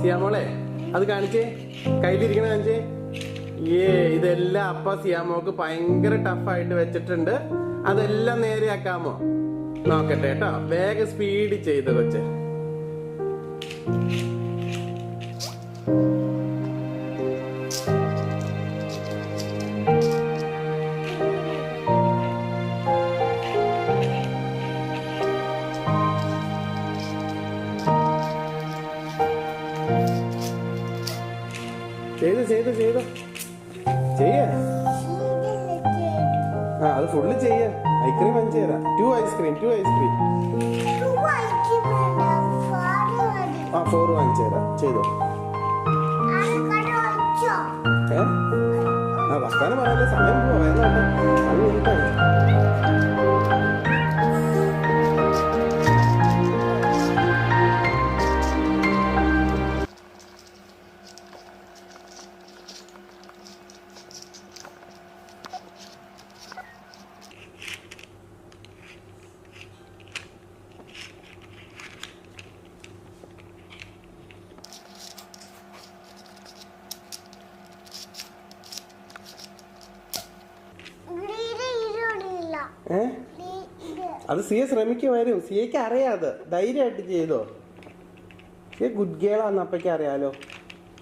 സിയാമോളെ അത് കാണിച്ചേ, കയ്യിലിരിക്കണ കാണിച്ചേ. ഇതെല്ലാം അപ്പ സിയാമോക്ക് ഭയങ്കര ടഫായിട്ട് വെച്ചിട്ടുണ്ട്. അതെല്ലാം നേരെയാക്കാമോ നോക്കട്ടെ കേട്ടോ. വേഗം സ്പീഡ് ചെയ്ത് കൊച്ചേ. ചെയ്തോ ചെയ്യ. അത് ഫുള്ള് ചെയ്യ. ഐസ്ക്രീം വാങ്ങിച്ചു തരാം. 2 ഐസ്ക്രീം 4 വാങ്ങിച്ചു തരാം. ചെയ്തോ. വർത്താനം പറയാല്ലേ, സമയം പോവാ. വേഗം അത് സിയെ ശ്രമിക്കുമായിരുന്നു. സിയക്ക് അറിയാതെ ധൈര്യമായിട്ട് ചെയ്തോ. സിയ ഗുഡ് ഗേളാന്ന് അപ്പയ്ക്ക് അറിയാലോ.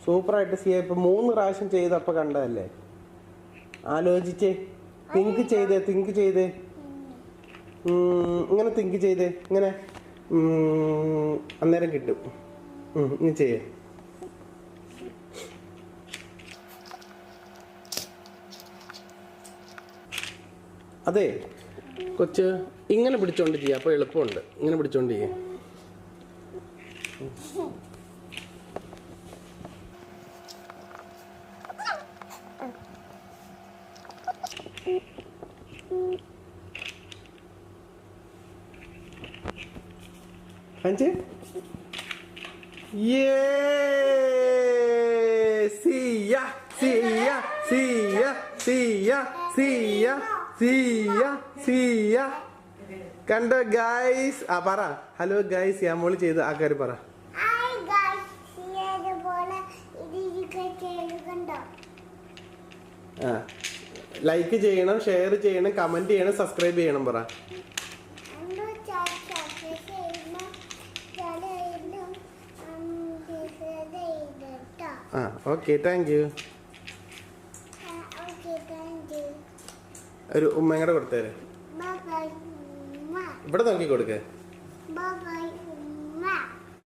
സൂപ്പറായിട്ട് സിയ ഇപ്പൊ 3 പ്രാവശ്യം ചെയ്തപ്പോ കണ്ടതല്ലേ. ആലോചിച്ചേ, തിങ്ക് ചെയ്തേ. ഇങ്ങനെ തിങ്ക് ചെയ്തേ, ഇങ്ങനെ അന്നേരം കിട്ടും. ഇനി ചെയ്യേ. അതെ കൊച്ച്, ഇങ്ങനെ പിടിച്ചോണ്ട് ചെയ്യാം. അപ്പൊ എളുപ്പമുണ്ട്. ഇങ്ങനെ പിടിച്ചോണ്ട് ചെയ്യാം. കണ്ടോ ഗൈസ്? പറ ഹലോ ഗൈസ്. സിയാമോള് ചെയ്ത് ആൾക്കാര് പറ. ലൈക്ക് ചെയ്യണം, ഷെയർ ചെയ്യണം, കമന്റ് ചെയ്യണം, സബ്സ്ക്രൈബ് ചെയ്യണം. പറ. Okay, thank you. ഒരു ഉമ്മയും കൂടെ കൊടുത്തേരെ. ഇവിടെ നോക്കി കൊടുക്കേ.